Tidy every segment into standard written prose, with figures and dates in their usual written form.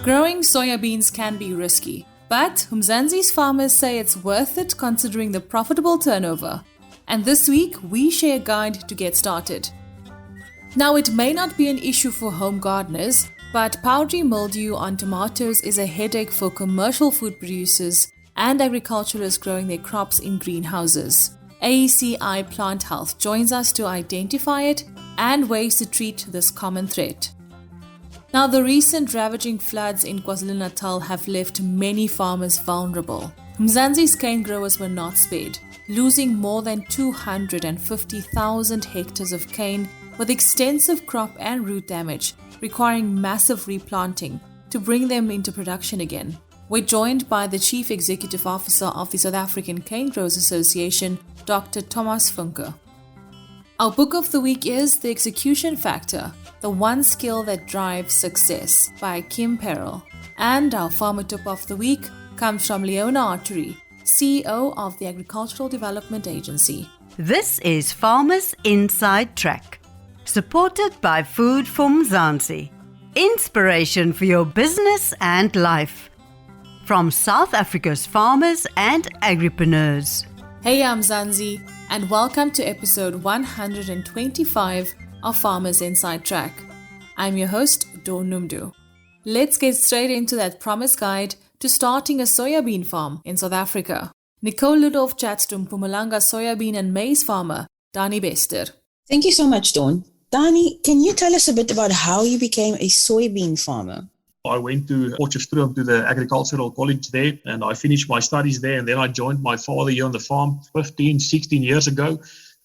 Growing soybeans can be risky, but Mzansi's farmers say it's worth it considering the profitable turnover. And this week, we share a guide to get started. Now, it may not be an issue for home gardeners, but powdery mildew on tomatoes is a headache for commercial food producers and agriculturalists growing their crops in greenhouses. AECI Plant Health joins us to identify it and ways to treat this common threat. Now, the recent ravaging floods in KwaZulu Natal have left many farmers vulnerable. Mzansi's cane growers were not spared, losing more than 250,000 hectares of cane with extensive crop and root damage, requiring massive replanting to bring them into production again. We're joined by the Chief Executive Officer of the South African Canegrowers Association, Dr. Thomas Funke. Our book of the week is The Execution Factor, the one skill that drives success, by Kim Perell. And our farmer tip of the week comes from Leona Archary, CEO of the Agricultural Development Agency. This is Farmers Inside Track, supported by Food for Mzansi. Inspiration for your business and life. From South Africa's farmers and agripreneurs. Hey, I'm Mzansi, and welcome to episode 125 of Farmers Inside Track. I'm your host, Mildew. Let's get straight into that promised guide to starting a soybean farm in South Africa. Nicole Ludolf chats to Mpumalanga soybean and maize farmer, Dani Bester. Thank you so much, Dawn. Dani, can you tell us a bit about how you became a soybean farmer? I went to Potchefstroom to the agricultural college there, and I finished my studies there, and then I joined my father here on the farm 15, 16 years ago.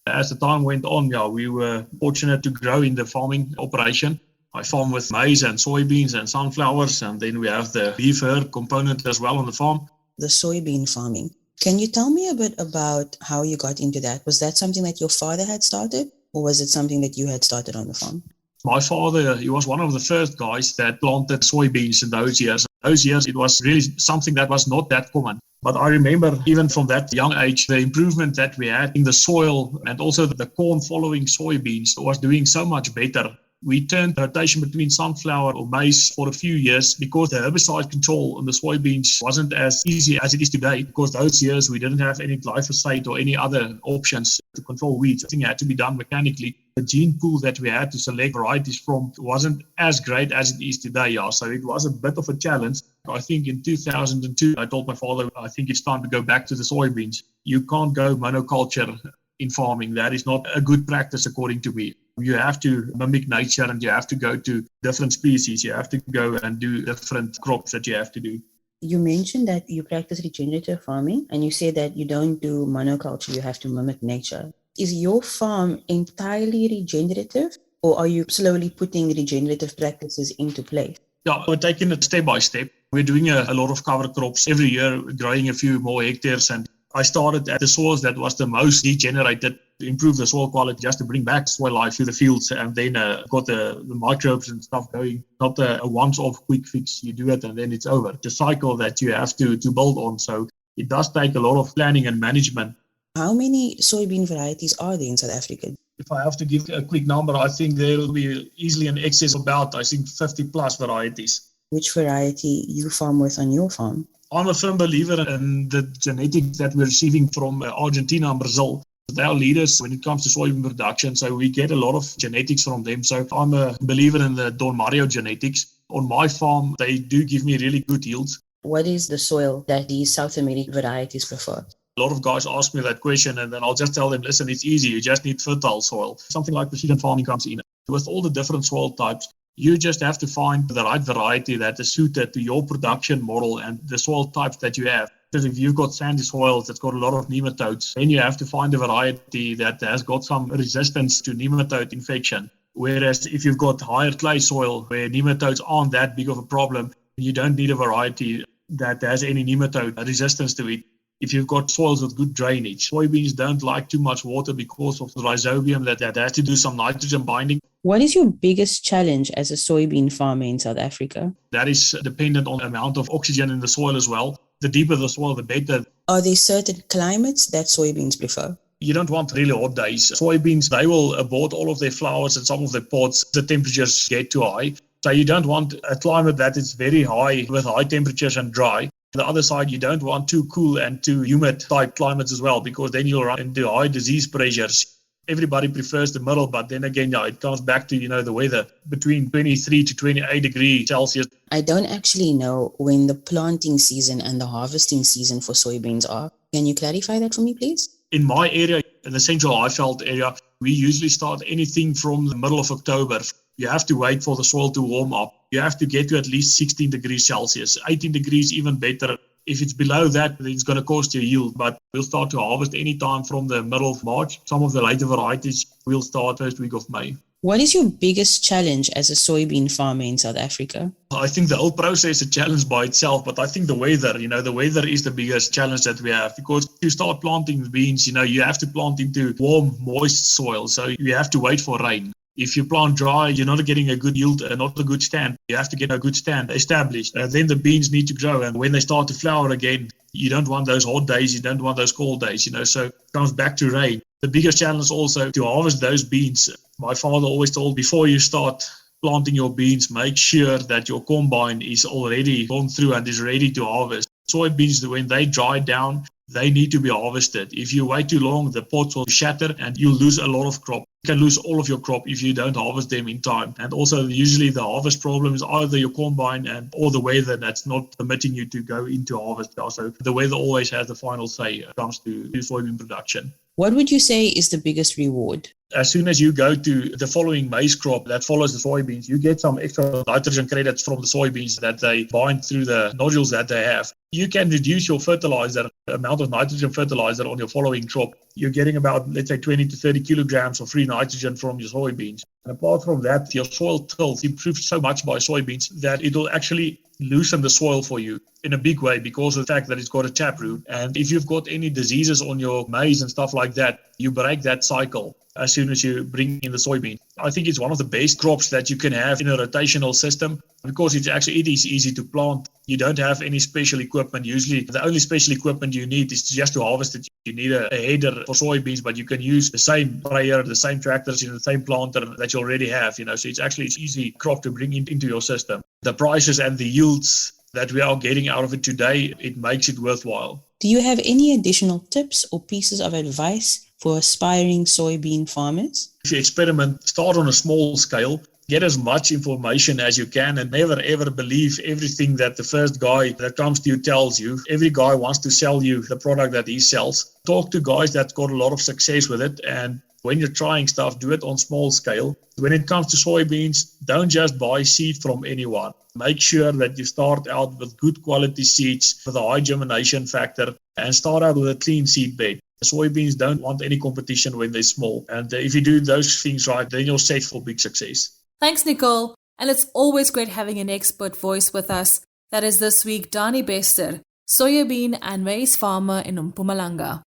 As the time went on, we were fortunate to grow in the farming operation. I farm with maize and soybeans and sunflowers, and then we have the beef herd component as well on the farm. The soybean farming. Can you tell me a bit about how you got into that? Was that something that your father had started, or was it something that you had started on the farm? My father, he was one of the first guys that planted soybeans in those years. Those years, it was really something that was not that common. But I remember even from that young age, the improvement that we had in the soil and also the corn following soybeans was doing so much better. We turned rotation between sunflower or maize for a few years because the herbicide control on the soybeans wasn't as easy as it is today. Because those years we didn't have any glyphosate or any other options to control weeds. Everything had to be done mechanically. The gene pool that we had to select varieties from wasn't as great as it is today. So it was a bit of a challenge. I think in 2002, I told my father, I think it's time to go back to the soybeans. You can't go monoculture in farming. That is not a good practice according to me. You have to mimic nature and you have to go to different species. You have to go and do different crops that you have to do. You mentioned that you practice regenerative farming and you say that you don't do monoculture, you have to mimic nature. Is your farm entirely regenerative, or are you slowly putting regenerative practices into place? Yeah, we're taking it step by step. We're doing a lot of cover crops every year, growing a few more hectares. And I started at the soils that was the most degenerated to improve the soil quality, just to bring back soil life to the fields, and then got the microbes and stuff going. Not a once-off quick fix. You do it and then it's over. It's a cycle that you have to build on. So it does take a lot of planning and management. How many soybean varieties are there in South Africa? If I have to give a quick number, I think there will be easily an excess of about, 50 plus varieties. Which variety you farm with on your farm? I'm a firm believer in the genetics that we're receiving from Argentina and Brazil. They are leaders when it comes to soybean production, so we get a lot of genetics from them. So I'm a believer in the Don Mario genetics. On my farm, they do give me really good yields. What is the soil that these South American varieties prefer? A lot of guys ask me that question, and then I'll just tell them, listen, it's easy. You just need fertile soil. Something like precision farming comes in. With all the different soil types, you just have to find the right variety that is suited to your production model and the soil types that you have. Because if you've got sandy soils that's got a lot of nematodes, then you have to find a variety that has got some resistance to nematode infection. Whereas if you've got higher clay soil where nematodes aren't that big of a problem, you don't need a variety that has any nematode resistance to it. If you've got soils with good drainage, soybeans don't like too much water because of the rhizobium that has to do some nitrogen binding. What is your biggest challenge as a soybean farmer in South Africa? That is dependent on the amount of oxygen in the soil as well. The deeper the soil, the better. Are there certain climates that soybeans prefer? You don't want really hot days. Soybeans, they will abort all of their flowers and some of their pods. The temperatures get too high. So you don't want a climate that is very high with high temperatures and dry. On the other side, you don't want too cool and too humid type climates as well, because then you'll run into high disease pressures. Everybody prefers the middle, but then again, it comes back to, the weather between 23 to 28 degrees Celsius. I don't actually know when the planting season and the harvesting season for soybeans are. Can you clarify that for me, please? In my area, in the central Highveld area, we usually start anything from the middle of October. You have to wait for the soil to warm up. You have to get to at least 16 degrees Celsius, 18 degrees even better. If it's below that, then it's going to cost you yield. But we'll start to harvest anytime from the middle of March. Some of the later varieties will start first week of May. What is your biggest challenge as a soybean farmer in South Africa? I think the whole process is a challenge by itself, but I think the weather, the weather is the biggest challenge that we have, because you start planting beans, you have to plant into warm, moist soil. So you have to wait for rain. If you plant dry, you're not getting a good yield, not a good stand. You have to get a good stand established. Then the beans need to grow. And when they start to flower again, you don't want those hot days. You don't want those cold days, so it comes back to rain. The biggest challenge also to harvest those beans. My father always told, before you start planting your beans, make sure that your combine is already gone through and is ready to harvest. Soybeans, when they dry down, they need to be harvested. If you wait too long, the pods will shatter and you'll lose a lot of crop. You can lose all of your crop if you don't harvest them in time. And also, usually the harvest problem is either your combine or the weather that's not permitting you to go into harvest. So the weather always has the final say when it comes to soybean production. What would you say is the biggest reward? As soon as you go to the following maize crop that follows the soybeans, you get some extra nitrogen credits from the soybeans that they bind through the nodules that they have. You can reduce your fertilizer, amount of nitrogen fertilizer on your following crop. You're getting about, let's say, 20 to 30 kilograms of free nitrogen from your soybeans. And apart from that, your soil tilth improves so much by soybeans that it will actually loosen the soil for you in a big way because of the fact that it's got a taproot. And if you've got any diseases on your maize and stuff like that, you break that cycle as soon as you bring in the soybean. I think it's one of the best crops that you can have in a rotational system because it is easy to plant. You don't have any special equipment. Usually the only special equipment you need is just to harvest it. You need a header for soybeans, but you can use the same sprayer, the same tractors, the same planter that you already have. So it's actually an easy crop to bring into your system. The prices and the yields that we are getting out of it today, it makes it worthwhile. Do you have any additional tips or pieces of advice for aspiring soybean farmers? If you experiment, start on a small scale, get as much information as you can, and never ever believe everything that the first guy that comes to you tells you. Every guy wants to sell you the product that he sells. Talk to guys that got a lot of success with it, and when you're trying stuff, do it on small scale. When it comes to soybeans, don't just buy seed from anyone. Make sure that you start out with good quality seeds with a high germination factor and start out with a clean seed bed. Soybeans don't want any competition when they're small. And if you do those things right, then you're set for big success. Thanks, Nicole. And it's always great having an expert voice with us. That is this week Dani Bester, soybean and maize farmer in Mpumalanga.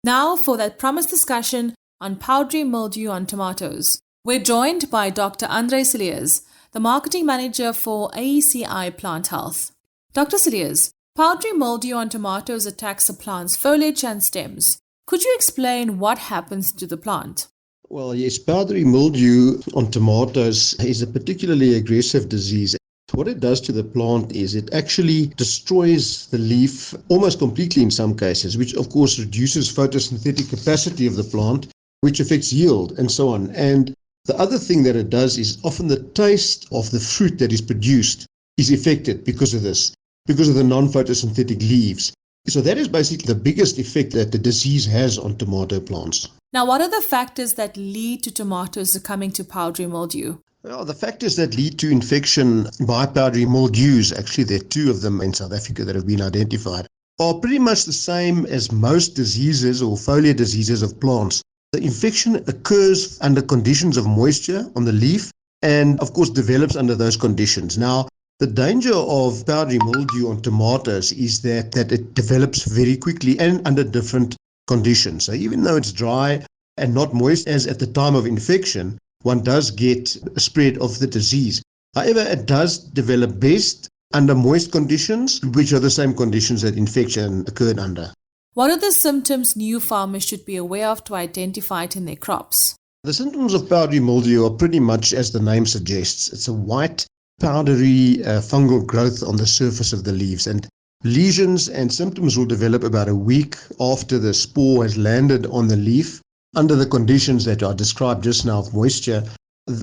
Now for that promised discussion on powdery mildew on tomatoes. We're joined by Dr. Andre Cilliers, the marketing manager for AECI Plant Health. Dr. Cilliers, powdery mildew on tomatoes attacks the plant's foliage and stems. Could you explain what happens to the plant? Well, yes, powdery mildew on tomatoes is a particularly aggressive disease. What it does to the plant is it actually destroys the leaf almost completely in some cases, which of course reduces photosynthetic capacity of the plant, which affects yield and so on. And the other thing that it does is often the taste of the fruit that is produced is affected because of this, because of the non-photosynthetic leaves. So that is basically the biggest effect that the disease has on tomato plants. Now, what are the factors that lead to tomatoes succumbing to powdery mildew? Well, the factors that lead to infection by powdery mildews, actually there are two of them in South Africa that have been identified, are pretty much the same as most diseases or foliar diseases of plants. The infection occurs under conditions of moisture on the leaf and, of course, develops under those conditions. Now, the danger of powdery mildew on tomatoes is that it develops very quickly and under different conditions. So even though it's dry and not moist as at the time of infection, one does get a spread of the disease. However, it does develop best under moist conditions, which are the same conditions that infection occurred under. What are the symptoms new farmers should be aware of to identify it in their crops? The symptoms of powdery mildew are pretty much as the name suggests. It's a white, powdery fungal growth on the surface of the leaves. And lesions and symptoms will develop about a week after the spore has landed on the leaf under the conditions that are described just now of moisture.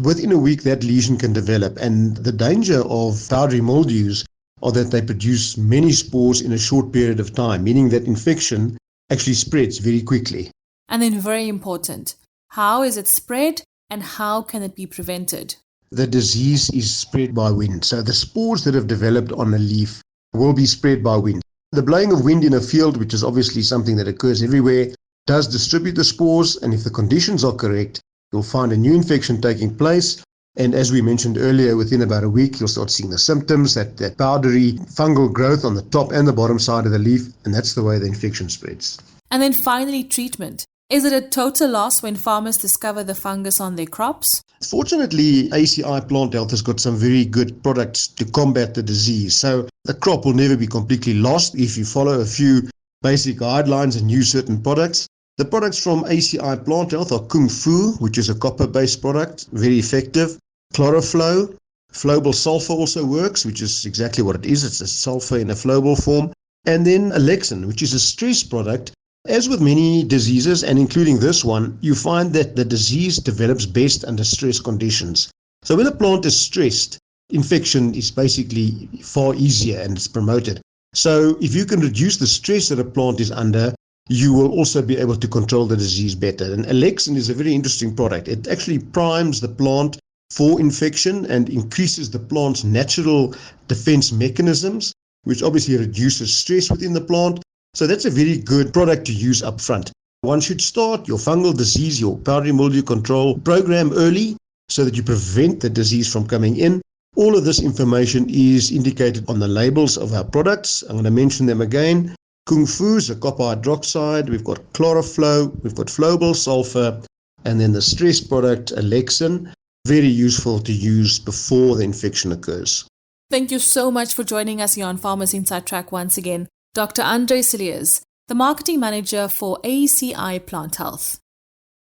Within a week, that lesion can develop. And the danger of powdery mildews are that they produce many spores in a short period of time, meaning that infection actually spreads very quickly. And then very important, how is it spread and how can it be prevented? The disease is spread by wind. So the spores that have developed on a leaf will be spread by wind. The blowing of wind in a field, which is obviously something that occurs everywhere, does distribute the spores, and if the conditions are correct, you'll find a new infection taking place. And as we mentioned earlier, within about a week, you'll start seeing the symptoms, that powdery fungal growth on the top and the bottom side of the leaf, and that's the way the infection spreads. And then finally, treatment. Is it a total loss when farmers discover the fungus on their crops? Fortunately, AECI Plant Health has got some very good products to combat the disease. So the crop will never be completely lost if you follow a few basic guidelines and use certain products. The products from AECI Plant Health are Kung Fu, which is a copper-based product, very effective. Chloroflow, flowable sulfur also works, which is exactly what it is. It's a sulfur in a flowable form. And then Alexin, which is a stress product. As with many diseases, and including this one, you find that the disease develops best under stress conditions. So when a plant is stressed, infection is basically far easier and it's promoted. So if you can reduce the stress that a plant is under, you will also be able to control the disease better. And Alexin is a very interesting product. It actually primes the plant for infection and increases the plant's natural defense mechanisms, which obviously reduces stress within the plant. So that's a very good product to use up front. One should start your fungal disease, your powdery mildew control program early so that you prevent the disease from coming in. All of this information is indicated on the labels of our products. I'm going to mention them again. Kung Fu is a copper hydroxide. We've got Chloroflow. We've got flowable sulfur. And then the stress product, Alexin, very useful to use before the infection occurs. Thank you so much for joining us here on Farmers Inside Track once again. Dr. Andre Cilliers, the Marketing Manager for AECI Plant Health.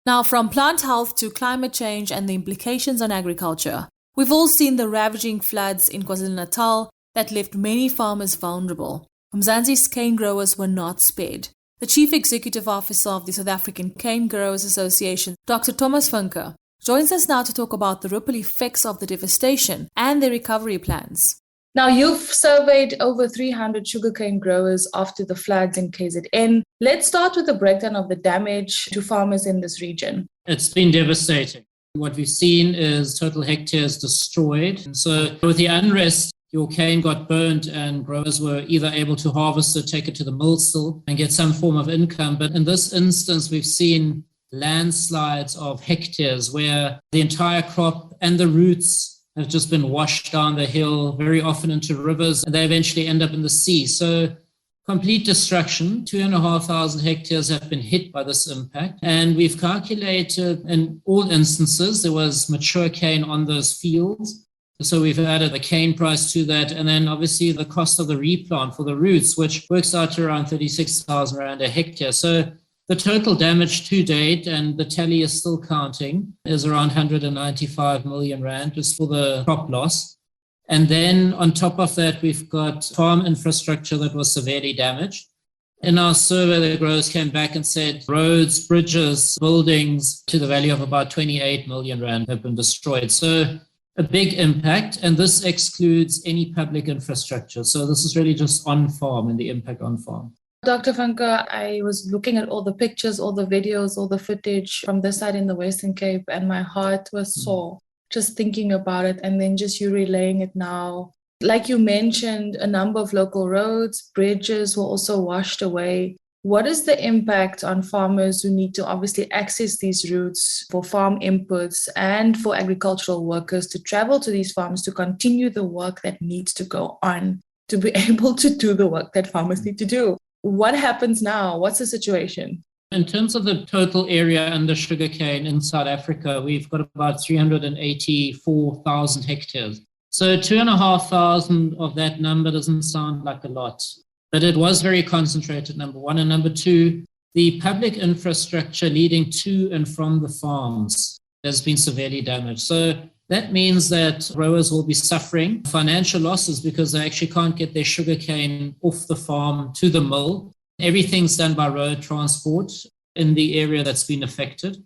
Now, from plant health to climate change and the implications on agriculture, we've all seen the ravaging floods in KwaZulu Natal that left many farmers vulnerable. Mzansi's cane growers were not spared. The Chief Executive Officer of the South African Canegrowers Association, Dr. Thomas Funke, joins us now to talk about the ripple effects of the devastation and their recovery plans. Now, you've surveyed over 300 sugarcane growers after the floods in KZN. Let's start with a breakdown of the damage to farmers in this region. It's been devastating. What we've seen is total hectares destroyed. And so with the unrest, your cane got burnt and growers were either able to harvest it, take it to the mill still and get some form of income. But in this instance, we've seen landslides of hectares where the entire crop and the roots have just been washed down the hill, very often into rivers, and they eventually end up in the sea. So complete destruction. 2,500 hectares have been hit by this impact. And we've calculated in all instances, there was mature cane on those fields. So we've added the cane price to that. And then obviously the cost of the replant for the roots, which works out to around 36,000 rand a hectare. So the total damage to date, and the tally is still counting, is around 195 million rand just for the crop loss. And then on top of that, we've got farm infrastructure that was severely damaged. In our survey, the growers came back and said roads, bridges, buildings to the value of about 28 million rand have been destroyed. So a big impact, and this excludes any public infrastructure. So this is really just on farm and the impact on farm. Dr. Funke, I was looking at all the pictures, all the videos, all the footage from this side in the Western Cape, and my heart was sore just thinking about it, and then just you relaying it now. Like you mentioned, a number of local roads, bridges were also washed away. What is the impact on farmers who need to obviously access these routes for farm inputs and for agricultural workers to travel to these farms to continue the work that needs to go on, to be able to do the work that farmers need to do? What happens now? What's the situation? In terms of the total area under sugarcane in South Africa, we've got about 384,000 hectares. So 2,500 of that number doesn't sound like a lot, but it was very concentrated, number one. And number two, the public infrastructure leading to and from the farms has been severely damaged. So That means that growers will be suffering financial losses because they actually can't get their sugarcane off the farm to the mill. Everything's done by road transport in the area that's been affected.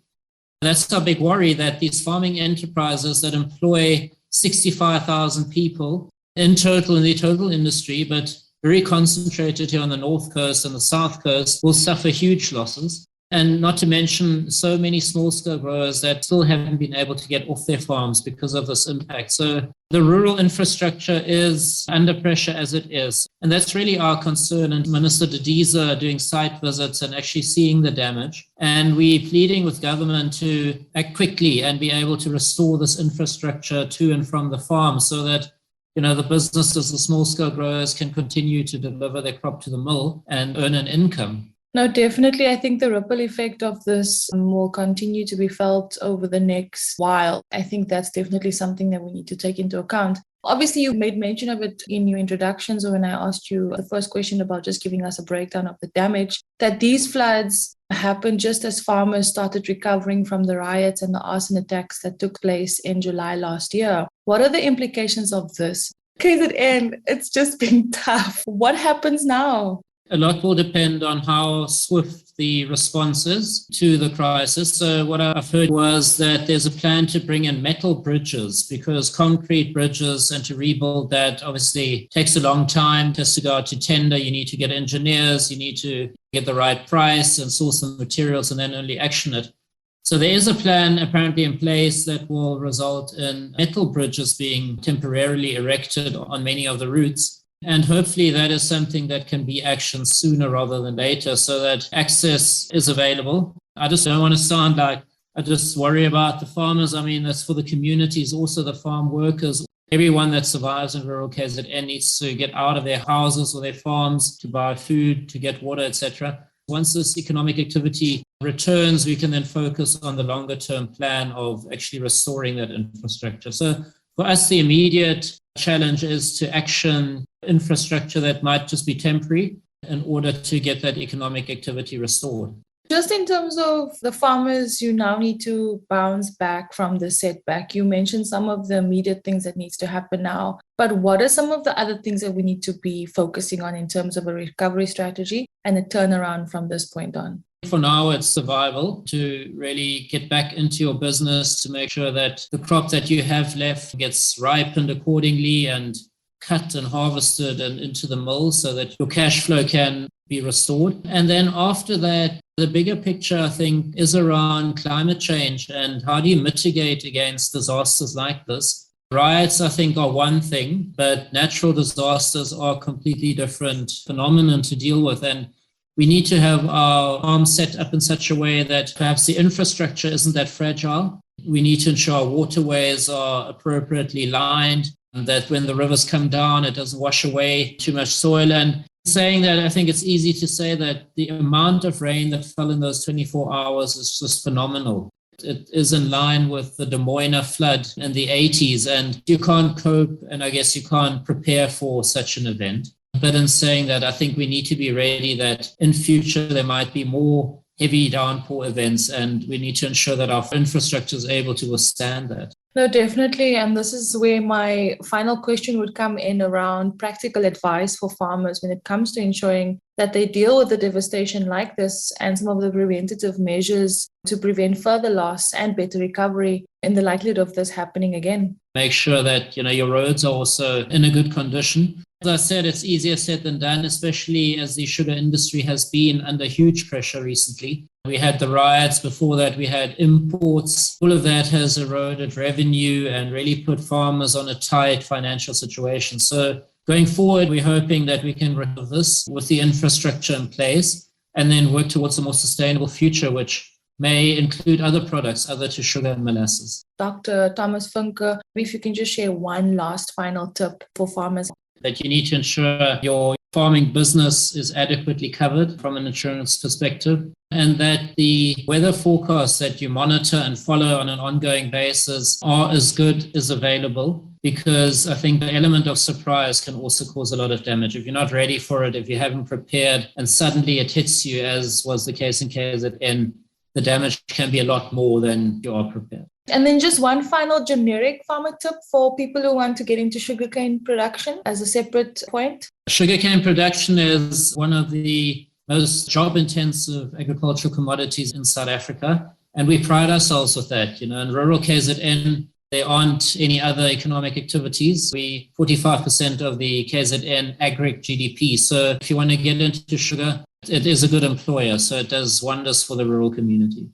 That's our big worry, that these farming enterprises that employ 65,000 people in total in the total industry, but very concentrated here on the North Coast and the South Coast, will suffer huge losses. And not to mention so many small-scale growers that still haven't been able to get off their farms because of this impact. So the rural infrastructure is under pressure as it is. And that's really our concern. And Minister Didiza are doing site visits and actually seeing the damage. And we're pleading with government to act quickly and be able to restore this infrastructure to and from the farm so that the businesses, the small-scale growers can continue to deliver their crop to the mill and earn an income. No, definitely. I think the ripple effect of this will continue to be felt over the next while. I think that's definitely something that we need to take into account. Obviously, you made mention of it in your introductions or when I asked you the first question about just giving us a breakdown of the damage, that these floods happened just as farmers started recovering from the riots and the arson attacks that took place in July last year. What are the implications of this? KZN, it's just been tough. What happens now? A lot will depend on how swift the response is to the crisis. So what I've heard was that there's a plan to bring in metal bridges because concrete bridges and to rebuild that obviously takes a long time. It has to go out to tender. You need to get engineers. You need to get the right price and source the materials and then only action it. So there is a plan apparently in place that will result in metal bridges being temporarily erected on many of the routes. And hopefully that is something that can be actioned sooner rather than later so that access is available. I just don't want to sound like I just worry about the farmers. I mean, that's for the communities, also the farm workers. Everyone that survives in rural KZN needs to get out of their houses or their farms to buy food, to get water, etc. Once this economic activity returns, we can then focus on the longer term plan of actually restoring that infrastructure. So for us, the immediate challenge is to action infrastructure that might just be temporary in order to get that economic activity restored. Just in terms of the farmers, you now need to bounce back from the setback. You mentioned some of the immediate things that needs to happen now, but what are some of the other things that we need to be focusing on in terms of a recovery strategy and a turnaround from this point on? For now, it's survival, to really get back into your business, to make sure that the crop that you have left gets ripened accordingly and cut and harvested and into the mill so that your cash flow can be restored. And then after that, the bigger picture, I think, is around climate change and how do you mitigate against disasters like this. Riots, I think, are one thing, but natural disasters are a completely different phenomenon to deal with. And we need to have our arms set up in such a way that perhaps the infrastructure isn't that fragile. We need to ensure our waterways are appropriately lined, and that when the rivers come down, it doesn't wash away too much soil. And saying that, I think it's easy to say that the amount of rain that fell in those 24 hours is just phenomenal. It is in line with the Des Moines flood in the 80s, and you can't cope, and I guess you can't prepare for such an event. But in saying that, I think we need to be ready that in future there might be more heavy downpour events, and we need to ensure that our infrastructure is able to withstand that. No, definitely. And this is where my final question would come in around practical advice for farmers when it comes to ensuring that they deal with the devastation like this and some of the preventative measures to prevent further loss and better recovery in the likelihood of this happening again. Make sure that your roads are also in a good condition. As I said, it's easier said than done, especially as the sugar industry has been under huge pressure recently. We had the riots, before that we had imports. All of that has eroded revenue and really put farmers on a tight financial situation. So going forward, we're hoping that we can recover this with the infrastructure in place and then work towards a more sustainable future, which may include other products other to sugar and molasses. Dr. Thomas Funke, if you can just share one last final tip for farmers. That you need to ensure your farming business is adequately covered from an insurance perspective, and that the weather forecasts that you monitor and follow on an ongoing basis are as good as available, because I think the element of surprise can also cause a lot of damage. If you're not ready for it, if you haven't prepared and suddenly it hits you, as was the case in KZN, the damage can be a lot more than you are prepared. And then just one final generic farmer tip for people who want to get into sugarcane production as a separate point. Sugarcane production is one of the most job-intensive agricultural commodities in South Africa, and we pride ourselves with that. In rural KZN, there aren't any other economic activities. We 45% of the KZN agric GDP. So if you want to get into sugar, it is a good employer. So it does wonders for the rural community.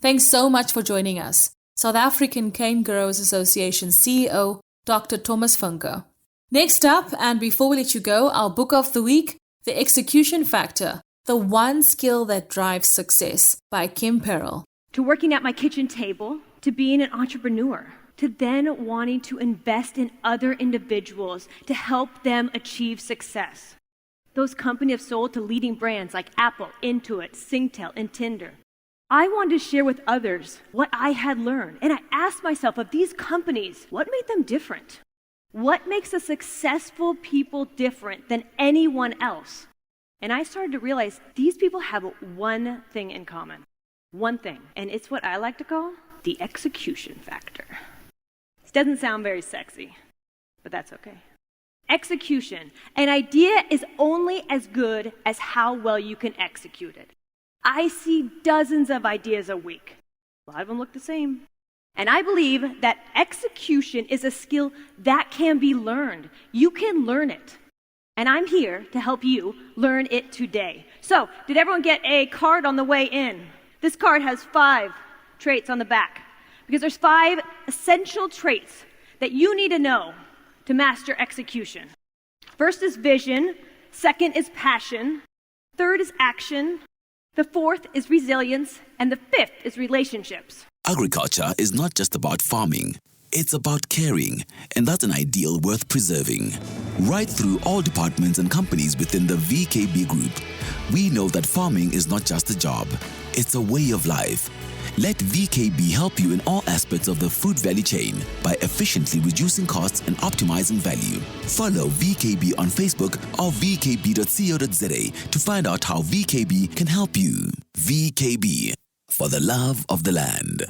Thanks so much for joining us. South African Canegrowers Association CEO, Dr. Thomas Funke. Next up, and before we let you go, our book of the week, The Execution Factor, The One Skill That Drives Success by Kim Perell. To working at my kitchen table, to being an entrepreneur, to then wanting to invest in other individuals to help them achieve success. Those companies have sold to leading brands like Apple, Intuit, Singtel, and Tinder. I wanted to share with others what I had learned, and I asked myself, of these companies, what made them different? What makes the successful people different than anyone else? And I started to realize these people have one thing in common. One thing, and it's what I like to call the execution factor. This doesn't sound very sexy, but that's okay. Execution. An idea is only as good as how well you can execute it. I see dozens of ideas a week. A lot of them look the same. And I believe that execution is a skill that can be learned. You can learn it. And I'm here to help you learn it today. So, did everyone get a card on the way in? This card has 5 traits on the back, because there's 5 essential traits that you need to know to master execution. First is vision, second is passion, third is action, the fourth is resilience, and the fifth is relationships. Agriculture is not just about farming. It's about caring, and that's an ideal worth preserving. Right through all departments and companies within the VKB Group, we know that farming is not just a job, it's a way of life. Let VKB help you in all aspects of the food value chain by efficiently reducing costs and optimizing value. Follow VKB on Facebook or vkb.co.za to find out how VKB can help you. VKB, for the love of the land.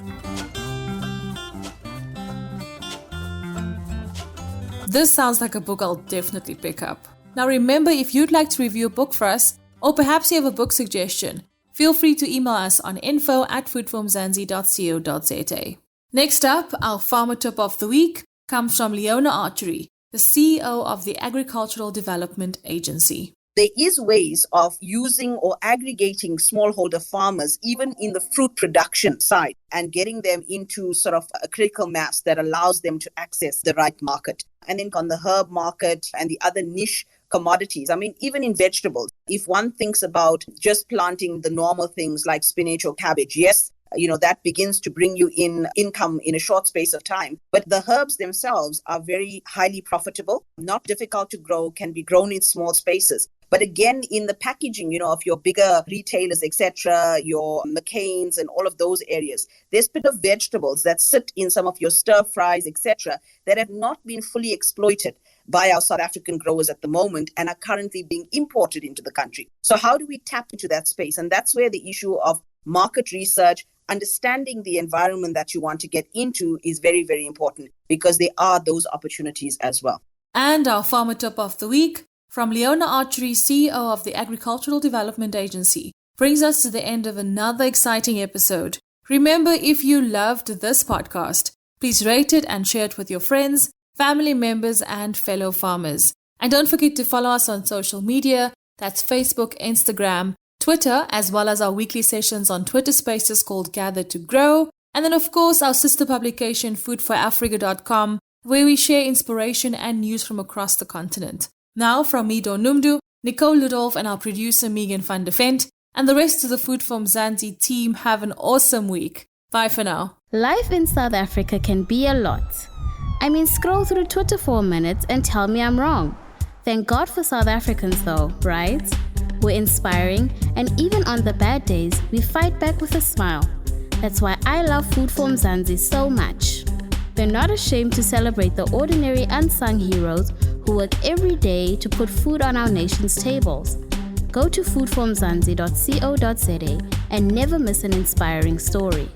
This sounds like a book I'll definitely pick up. Now remember, if you'd like to review a book for us, or perhaps you have a book suggestion, feel free to email us on info@foodformzansi.co.za. Next up, our farmer tip of the week comes from Leona Archary, the CEO of the Agricultural Development Agency. There is ways of using or aggregating smallholder farmers, even in the fruit production side, and getting them into sort of a critical mass that allows them to access the right market. And then on the herb market and the other niche commodities, I mean, even in vegetables, if one thinks about just planting the normal things like spinach or cabbage, yes, that begins to bring you in income in a short space of time. But the herbs themselves are very highly profitable, not difficult to grow, can be grown in small spaces. But again, in the packaging, of your bigger retailers, etc., your McCain's and all of those areas, there's a bit of vegetables that sit in some of your stir fries, etc., that have not been fully exploited by our South African growers at the moment and are currently being imported into the country. So how do we tap into that space? And that's where the issue of market research, understanding the environment that you want to get into is very, very important, because there are those opportunities as well. And our farmer tip of the week from Leona Archary, CEO of the Agricultural Development Agency, brings us to the end of another exciting episode. Remember, if you loved this podcast, please rate it and share it with your friends, family members, and fellow farmers. And don't forget to follow us on social media. That's Facebook, Instagram, Twitter, as well as our weekly sessions on Twitter Spaces called Gather to Grow. And then, of course, our sister publication, foodforafrica.com, where we share inspiration and news from across the continent. Now, from me, Donumdu, Nicole Ludolf, and our producer, Megan van de Vent, and the rest of the Food for Mzansi team, have an awesome week. Bye for now. Life in South Africa can be a lot. Scroll through Twitter for a minute and tell me I'm wrong. Thank God for South Africans though, right? We're inspiring, and even on the bad days, we fight back with a smile. That's why I love Food for Mzansi so much. They're not ashamed to celebrate the ordinary unsung heroes who work every day to put food on our nation's tables. Go to foodformzansi.co.za and never miss an inspiring story.